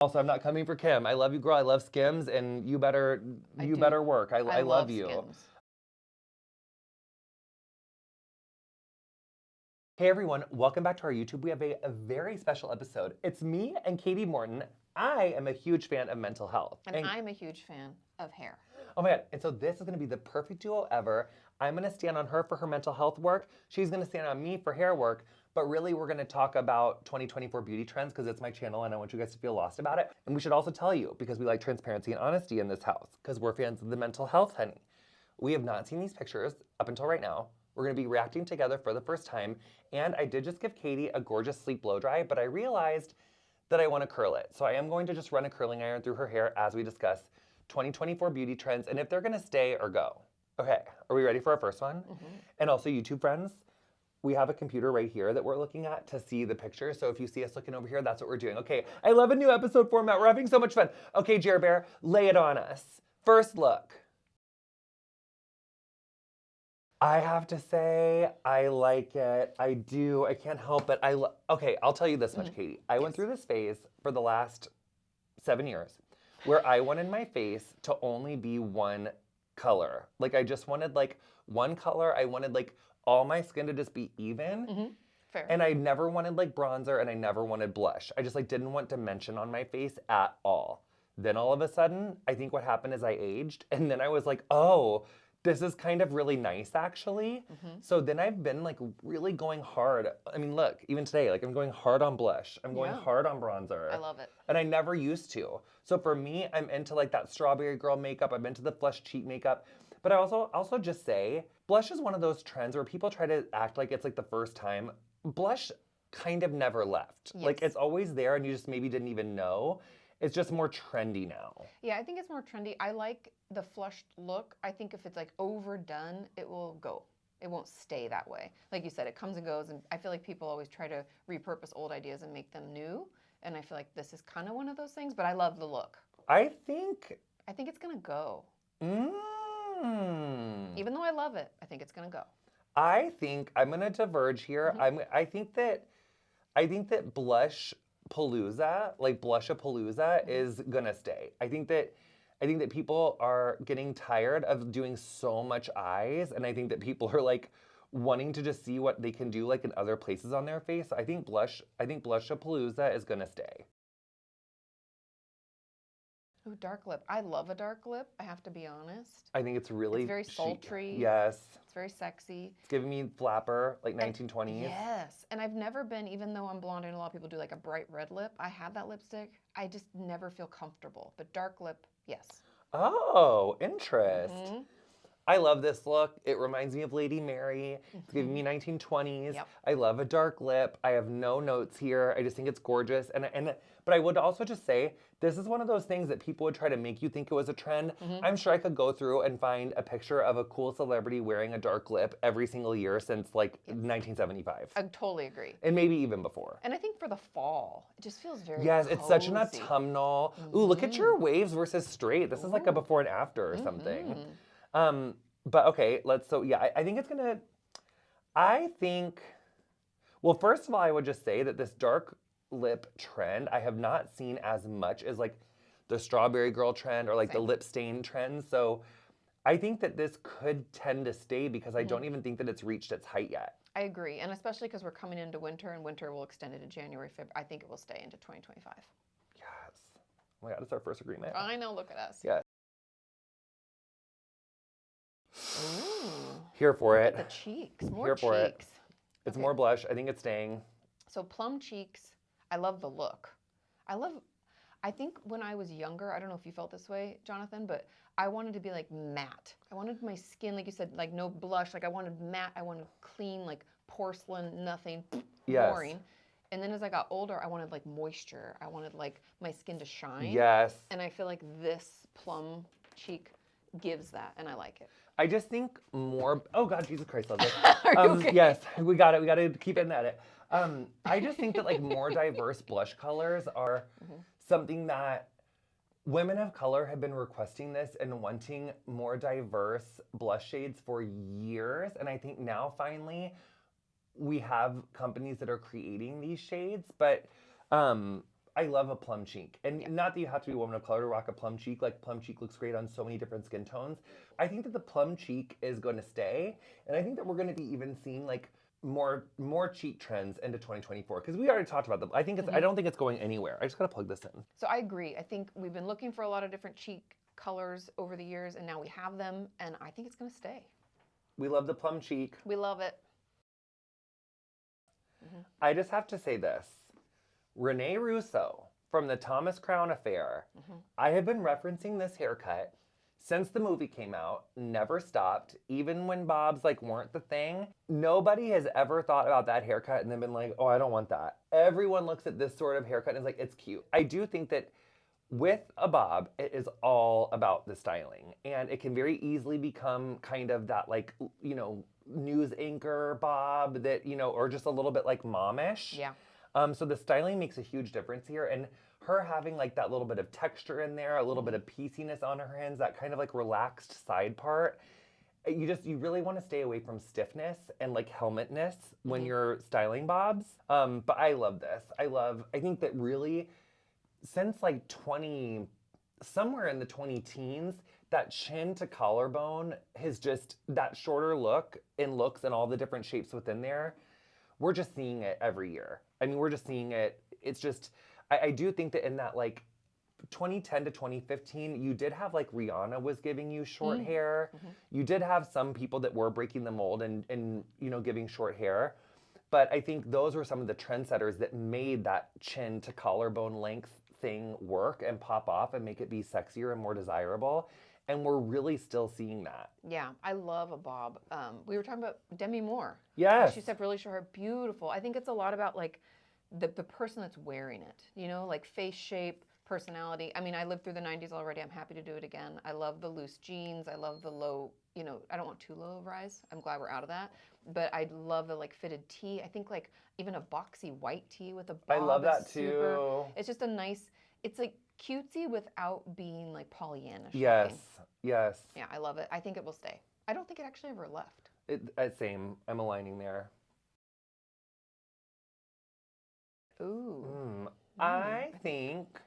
Also, I'm not coming for Kim. I love you, girl. I love Skims, and you better work. I love you. Skims. Hey everyone, welcome back to our YouTube. We have a very special episode. It's me and Katie Morton. I am a huge fan of mental health. And I'm a huge fan of hair. Oh my God, and so this is gonna be the perfect duo ever. I'm gonna stand on her for her mental health work. She's gonna stand on me for hair work. But really, we're gonna talk about 2024 beauty trends because it's my channel and I want you guys to feel lost about it. And we should also tell you, because we like transparency and honesty in this house, because we're fans of the mental health, honey. We have not seen these pictures up until right now. We're gonna be reacting together for the first time. And I did just give Katie a gorgeous sleep blow dry, but I realized that I wanna curl it. So I am going to just run a curling iron through her hair as we discuss 2024 beauty trends and if they're gonna stay or go. Okay, are we ready for our first one? And also YouTube friends, we have a computer right here that we're looking at to see the picture. So if you see us looking over here, that's what we're doing. Okay, I love a new episode format. We're having so much fun. Okay, Jer Bear, lay it on us. First look. I have to say, I like it. I do. I can't help it. Okay, I'll tell you this much, Katie. I went through this phase for the last 7 years where I wanted my face to only be one color. Like I just wanted like one color. I wanted like all my skin to just be even. Fair. And I never wanted like bronzer and I never wanted blush. I just like didn't want dimension on my face at all. Then all of a sudden, I think what happened is I aged and then I was like, oh, this is kind of really nice actually. So then I've been like really going hard. I mean, look, even today, like I'm going hard on blush. I'm going hard on bronzer. I love it. And I never used to. So for me, I'm into like that strawberry girl makeup. I'm into the flesh cheek makeup. But I also just say, blush is one of those trends where people try to act like it's like the first time. Blush kind of never left. Like it's always there and you just maybe didn't even know. It's just more trendy now. Yeah, I think it's more trendy. I like the flushed look. I think if it's like overdone, it will go. It won't stay that way. Like you said, it comes and goes, and I feel like people always try to repurpose old ideas and make them new. And I feel like this is kind of one of those things, but I love the look. I think it's gonna go. Mm. Even though I love it, I think it's gonna go. I think I'm gonna diverge here. I think that blush palooza, like blush-a-palooza, is gonna stay. I think that people are getting tired of doing so much eyes, and I think that people are like wanting to just see what they can do like in other places on their face. I think blush-a-palooza is gonna stay. Ooh, dark lip. I love a dark lip, I have to be honest. I think it's really very chic. sultry. Yes. It's very sexy. It's giving me flapper, like 1920s. Yes, and I've never been, even though I'm blonde and a lot of people do like a bright red lip, I have that lipstick. I just never feel comfortable. But dark lip, yes. Oh, interest. I love this look. It reminds me of Lady Mary. It's giving me 1920s. Yep. I love a dark lip. I have no notes here. I just think it's gorgeous. But I would also just say, this is one of those things that people would try to make you think it was a trend. I'm sure I could go through and find a picture of a cool celebrity wearing a dark lip every single year since like 1975. I totally agree. And maybe even before. And I think for the fall, it just feels very Yes, it's such an cozy. autumnal. Ooh, look at your waves versus straight. This is like a before and after or something. But okay, I think it's gonna, well, first of all, I would just say that this dark lip trend, I have not seen as much as like the strawberry girl trend or like the lip stain trend. So I think that this could tend to stay because I don't even think that it's reached its height yet. I agree, and especially because we're coming into winter, and winter will extend into January, February. I think it will stay into 2025. Yes. Oh my God, it's our first agreement. I know, look at us. Yes. Ooh. Here for Look it. at the cheeks, more Here cheeks. for it. It's more blush. I think it's staying. So plum cheeks, I love the look. I think when I was younger, I don't know if you felt this way, Jonathan, but I wanted to be like matte. I wanted my skin, like you said, like no blush. Like I wanted matte, I wanted clean, like porcelain, nothing, boring. And then as I got older, I wanted like moisture. I wanted like my skin to shine. Yes. And I feel like this plum cheek gives that, and I like it. I just think more. Oh God, Jesus Christ, love this. Are you okay? Yes, we got it. We got to keep it at it. I just think that like more diverse blush colors are something that women of color have been requesting this and wanting more diverse blush shades for years, and I think now finally we have companies that are creating these shades. But I love a plum cheek. And not that you have to be a woman of color to rock a plum cheek. Like, plum cheek looks great on so many different skin tones. I think that the plum cheek is going to stay. And I think that we're going to be even seeing, like, more cheek trends into 2024. Because we already talked about them. I think I don't think it's going anywhere. I just got to plug this in. So I agree. I think we've been looking for a lot of different cheek colors over the years, and now we have them, and I think it's going to stay. We love the plum cheek. We love it. I just have to say this. Renee Russo from the Thomas Crown Affair. I have been referencing this haircut since the movie came out, never stopped, even when bobs like weren't the thing. Nobody has ever thought about that haircut and then been like, oh, I don't want that. Everyone looks at this sort of haircut and is like, it's cute. I do think that with a bob, it is all about the styling, and it can very easily become kind of that, like, you know, news anchor bob that, you know, or just a little bit like momish. Yeah. So the styling makes a huge difference here, and her having like that little bit of texture in there, a little bit of pieciness on her hands, that kind of like relaxed side part. You really want to stay away from stiffness and like helmetness when you're styling bobs. But I love this. I think that really since like somewhere in the 20 teens, that chin to collarbone has just, that shorter look in looks and all the different shapes within there, we're just seeing it every year. I mean, we're just seeing it. It's just, I do think that in that like 2010 to 2015, you did have like Rihanna was giving you short hair. You did have some people that were breaking the mold and you know, giving short hair. But I think those were some of the trendsetters that made that chin to collarbone length thing work and pop off and make it be sexier and more desirable. And we're really still seeing that. Yeah, I love a bob. We were talking about Demi Moore. Yes. She's got really short hair, beautiful. I think it's a lot about like the person that's wearing it, you know, like face shape, personality. I mean, I lived through the 90s already. I'm happy to do it again. I love the loose jeans. I love the low, you know, I don't want too low of rise. I'm glad we're out of that. But I love the like fitted tee. I think like even a boxy white tee with a bob. I love that is super, too. It's just a nice, it's like cutesy without being like Pollyanna. Yes, yes. Yeah, I love it. I think it will stay. I don't think it actually ever left. Same. I'm aligning there. Ooh. I think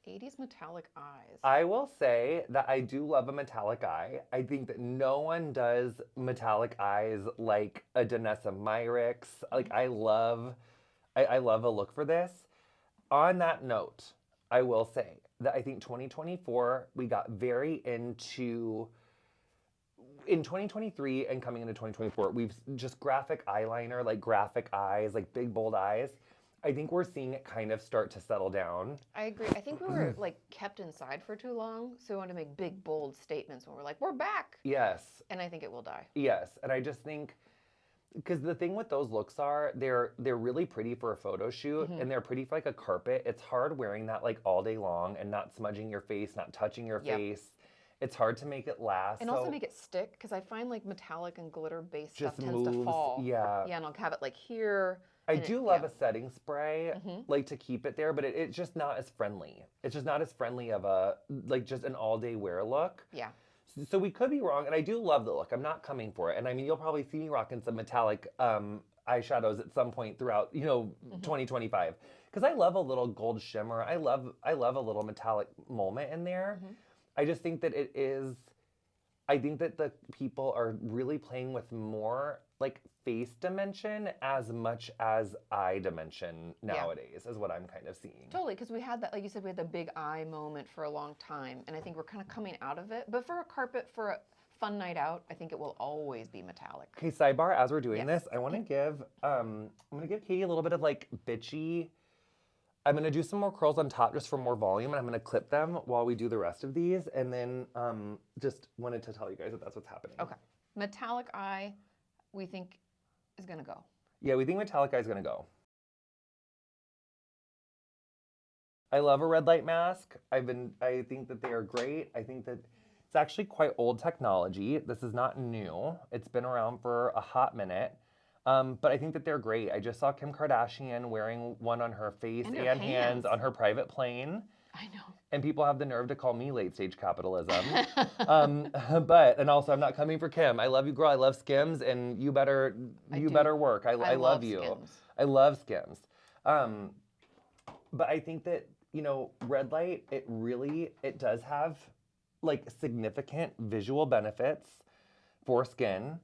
80s metallic eyes. I will say that I do love a metallic eye. I think that no one does metallic eyes like a Danessa Myricks. Like, I love a look for this. On that note, I will say that I think 2024, we got very into, in 2023 and coming into 2024, we've just graphic eyeliner, like graphic eyes, like big bold eyes. I think we're seeing it kind of start to settle down. I agree. I think we were like kept inside for too long, so we wanted to make big, bold statements when we're like, we're back. Yes. And I think it will die. Yes, and I just think, because the thing with those looks are, they're really pretty for a photo shoot, and they're pretty for like a carpet. It's hard wearing that like all day long and not smudging your face, not touching your face. It's hard to make it last. And also make it stick, because I find like metallic and glitter-based stuff Just tends to moves, fall. yeah. Yeah, and I'll have it like here. I do love a setting spray, like to keep it there, but it's just not as friendly. It's just not as friendly of a, like just an all day wear look. Yeah. So we could be wrong, and I do love the look. I'm not coming for it. And I mean, you'll probably see me rocking some metallic eyeshadows at some point throughout, you know, 2025. Because I love a little gold shimmer. I love a little metallic moment in there. I just think that it is, I think that the people are really playing with more like face dimension as much as eye dimension nowadays, is what I'm kind of seeing. Totally, because we had that, like you said, we had the big eye moment for a long time, and I think we're kind of coming out of it. But for a carpet, for a fun night out, I think it will always be metallic. Okay, sidebar, as we're doing this, I want to give, I'm going to give Katie a little bit of like bitchy, I'm going to do some more curls on top just for more volume, and I'm going to clip them while we do the rest of these, and then just wanted to tell you guys that that's what's happening. Okay. Metallic eye, we think is going to go. Yeah, we think metallic eye is going to go. I love a red light mask. I think that they are great. I think that it's actually quite old technology. This is not new. It's been around for a hot minute. But I think that they're great. I just saw Kim Kardashian wearing one on her face and hands on her private plane. I know. And people have the nerve to call me late stage capitalism. And also I'm not coming for Kim. I love you, girl. I love Skims, and you better work. I love you. Skims. I love Skims. But I think that, you know, red light, it does have like significant visual benefits for skin.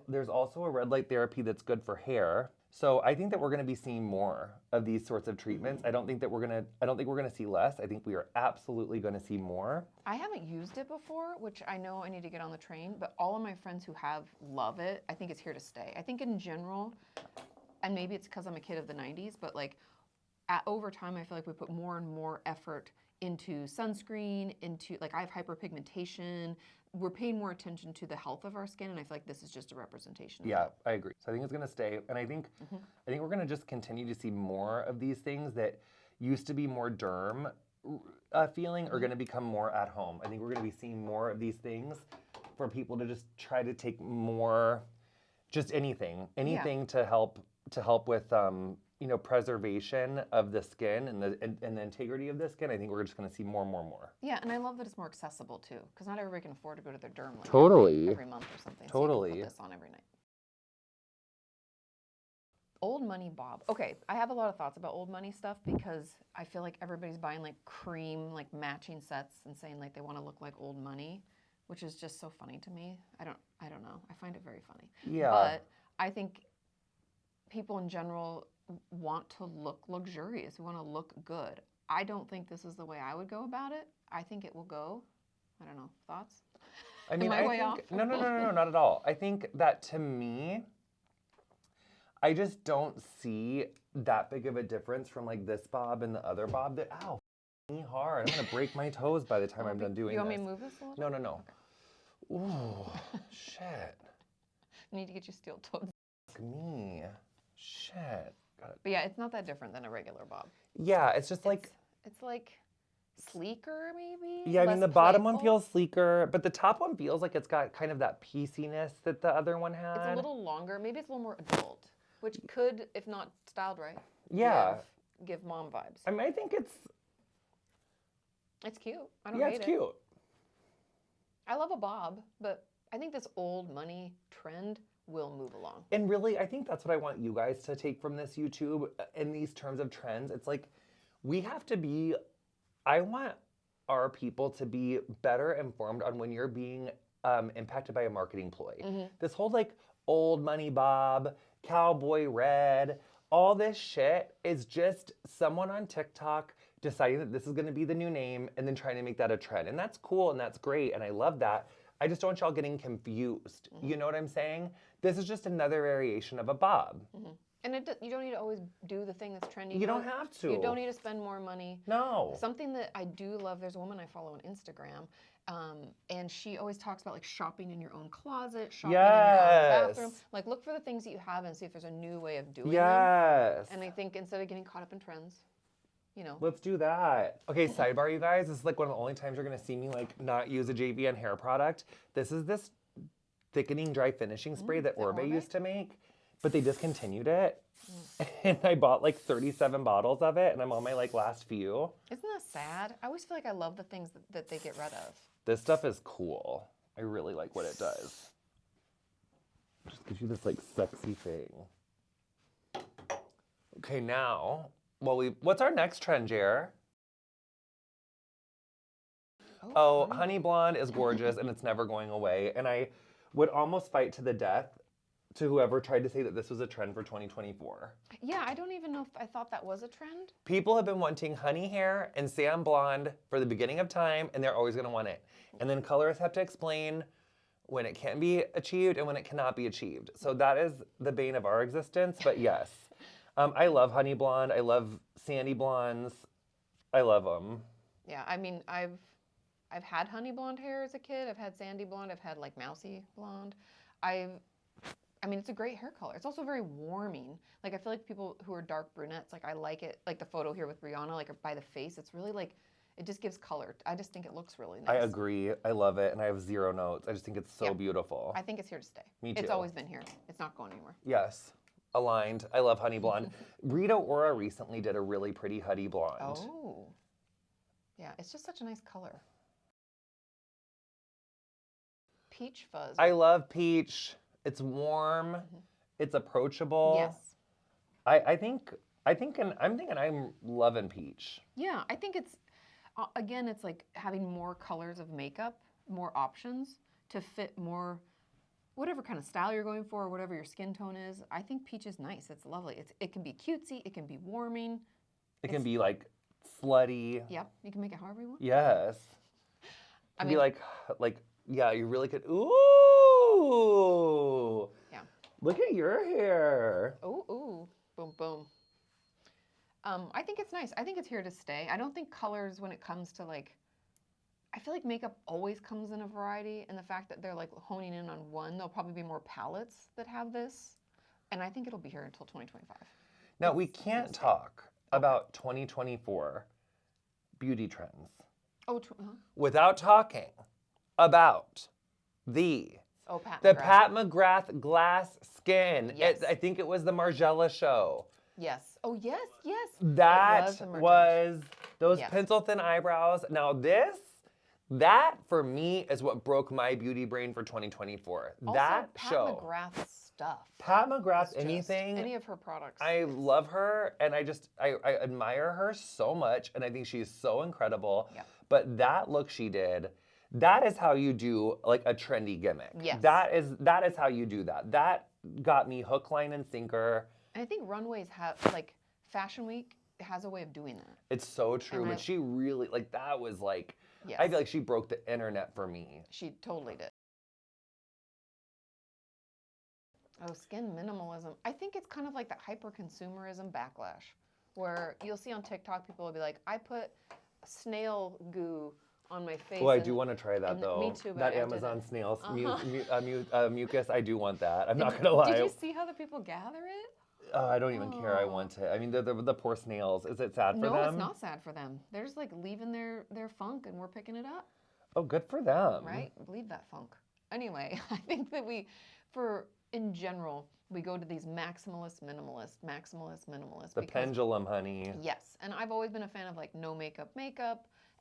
There's also a red light therapy that's good for hair. So I think that we're going to be seeing more of these sorts of treatments. I don't think we're going to see less. I think we are absolutely going to see more. I haven't used it before, which I know I need to get on the train, but all of my friends who have love it. I think it's here to stay. I think in general, and maybe it's because I'm a kid of the 90s, but like over time, I feel like we put more and more effort into sunscreen, into like I have hyperpigmentation. We're paying more attention to the health of our skin, and I feel like this is just a representation of Yeah, that. I agree. So I think it's going to stay, and I think we're going to just continue to see more of these things that used to be more derm feeling are going to become more at home. I think we're going to be seeing more of these things for people to just try to take more, just anything to help with you know, preservation of the skin and the integrity of the skin. I think we're just going to see more and more and more. Yeah, and I love that it's more accessible too, because not everybody can afford to go to their derm like Totally. every month or something. Totally. So you can put this on every night. Old money Bob. Okay, I have a lot of thoughts about old money stuff because I feel like everybody's buying like cream, like matching sets and saying like they want to look like old money, which is just so funny to me. I don't know. I find it very funny. Yeah. But I think people in general want to look luxurious. We want to look good. I don't think this is the way I would go about it. I think it will go. I don't know. Thoughts? I mean, Am I way think, off? No, not at all. I think that to me, I just don't see that big of a difference from like this bob and the other bob. That ow, me hard. I'm gonna break my toes by the time I'm done doing You want this. me to move this a little? No. Ooh, shit. I need to get you steel toed. Fuck me. Shit. Got it. But yeah, it's not that different than a regular bob. Yeah, it's just like. It's like sleeker, maybe. Yeah, I mean Less the bottom one playful. feels sleeker, but the top one feels like it's got kind of that pieciness that the other one had. It's a little longer. Maybe it's a little more adult, which could, if not styled right, Yeah. give mom vibes. I mean, I think it's. It's cute. I don't Yeah, hate it's it. cute. I love a bob, but I think this old money trend will move along. And really, I think that's what I want you guys to take from this YouTube in these terms of trends. It's like we have to be, I want our people to be better informed on when you're being impacted by a marketing ploy. This whole like old money bob, cowboy red, all this shit is just someone on TikTok deciding that this is going to be the new name and then trying to make that a trend. And that's cool and that's great and I love that. I just don't want y'all getting confused. You know what I'm saying? This is just another variation of a bob. And you don't need to always do the thing that's trendy. You don't have to. You don't need to spend more money. No. Something that I do love, there's a woman I follow on Instagram, and she always talks about like shopping in your own closet, shopping in your own bathroom. Like look for the things that you have and see if there's a new way of doing them. Yes. And I think instead of getting caught up in trends, you know. Let's do that. Okay, sidebar, you guys. This is like one of the only times you're gonna see me like not use a JVN hair product. This is this thickening dry finishing spray that Orbe used to make, but they discontinued it. And I bought like 37 bottles of it and I'm on my like last few. Isn't that sad? I always feel like I love the things that they get rid of. This stuff is cool. I really like what it does. It just gives you this like sexy thing. Okay, now, what's our next trend, Jer? Oh, honey blonde is gorgeous and it's never going away. And I would almost fight to the death to whoever tried to say that this was a trend for 2024. Yeah, I don't even know if I thought that was a trend. People have been wanting honey hair and sand blonde for the beginning of time, and they're always going to want it. And then colorists have to explain when it can be achieved and when it cannot be achieved. So that is the bane of our existence, but yes. I love honey blonde. I love sandy blondes. I love them. Yeah, I mean, I've had honey blonde hair as a kid. I've had sandy blonde. I've had like mousy blonde. I mean, it's a great hair color. It's also very warming. Like, I feel like people who are dark brunettes, like, I like it. Like the photo here with Rihanna, like by the face, it's really like, it just gives color. I just think it looks really nice. I agree. I love it. And I have zero notes. I just think it's so beautiful. I think it's here to stay. Me too. It's always been here. It's not going anywhere. Yes. Aligned. I love honey blonde. Rita Ora recently did a really pretty honey blonde. Oh. Yeah, it's just such a nice color. Peach fuzz. I love peach. It's warm. It's approachable. Yes. I think I'm thinking I'm loving peach. Yeah, I think it's again, it's like having more colors of makeup, more options to fit more whatever kind of style you're going for, or whatever your skin tone is. I think peach is nice. It's lovely. It can be cutesy. It can be warming. It can be like slutty. Yep, you can make it however you want. Yes. I It can mean, be like yeah, you really could. Ooh. yeah. Look at your hair. Ooh, ooh, boom, boom. I think it's nice. I think it's here to stay. I don't think colors, when it comes to like, I feel like makeup always comes in a variety, and the fact that they're like honing in on one, there'll probably be more palettes that have this, and I think it'll be here until 2025. Now we can't talk about 2024 beauty trends Oh, without talking about the Pat the McGrath. Pat McGrath glass skin. Yes. I think it was the Margiela show. Yes. Oh, yes, yes. That was the Margiela was those Yes. pencil thin eyebrows. Now that for me is what broke my beauty brain for 2024. Also, That Pat show. McGrath stuff. Pat McGrath, It's just anything. any of her products. I love her and I admire her so much and I think she's so incredible. Yeah. But that look she did, that is how you do like a trendy gimmick. Yes. That is how you do that. That got me hook, line, and sinker. And I think runways have, like, Fashion Week has a way of doing that. It's so true. And But she really like that was like Yes. I feel like she broke the internet for me. She totally did. Oh, skin minimalism. I think it's kind of like that hyper-consumerism backlash, where you'll see on TikTok people will be like, I put snail goo on my face. Oh, I and- do want to try that and though. me too, but That I didn't. Amazon snail Uh-huh. mucus. I do want that. I'm not gonna lie. Did you see how the people gather it? Oh, I don't even care. I Oh. want it. I mean, the poor snails. Is it sad for No, them? it's not sad for them. They're just like leaving their funk and we're picking it up, Oh, good for them. right? Leave that funk. Anyway, I think that in general, we go to these maximalist, minimalist. The because- pendulum, honey. Yes, and I've always been a fan of like no makeup,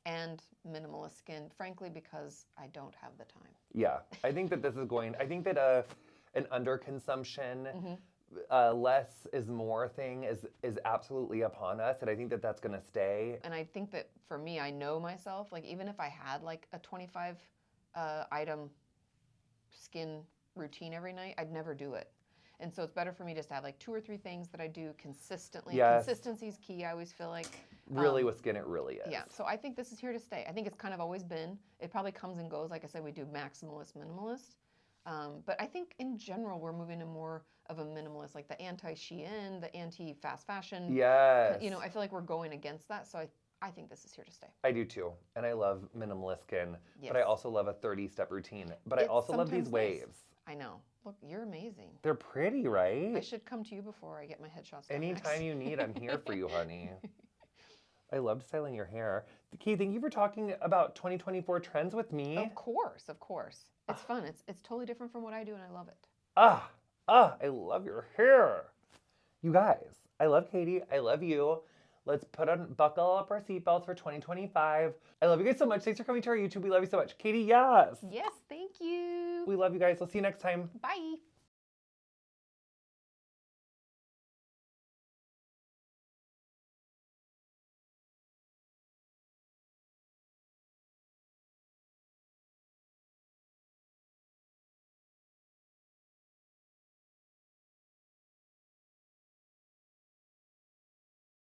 and minimalist skin, frankly, because I don't have the time. Yeah, I think that this is going. I think that an underconsumption, Mm-hmm. less is more thing is absolutely upon us, and I think that that's going to stay. And I think that for me, I know myself, like even if I had like a 25 item skin routine every night, I'd never do it. And so it's better for me just to have like 2 or 3 things that I do consistently. Yes. Consistency is key, I always feel like. Really, with skin, it really is. Yeah, so I think this is here to stay. I think it's kind of always been. It probably comes and goes. Like I said, we do maximalist, minimalist. But I think in general, we're moving to more of a minimalist, like the anti-Shein, the anti-fast fashion. Yes. You know, I feel like we're going against that. So I think this is here to stay. I do too, and I love minimalist skin, but I Yes. also love a 30-step routine. But I It's also love these sometimes nice. waves. I know. Look, you're amazing. They're pretty, I right? should come to you before I get my headshots done Anytime next. you need, I'm here for you, honey. I loved styling your hair. Kay, thank you for talking about 2024 trends with me. Of course, of course. It's fun. It's totally different from what I do, and I love it. I love your hair. You guys, I love Katie. I love you. Let's buckle up our seatbelts for 2025. I love you guys so much. Thanks for coming to our YouTube. We love you so much. Katie, yes. Yes, thank you. We love you guys. We'll see you next time. Bye.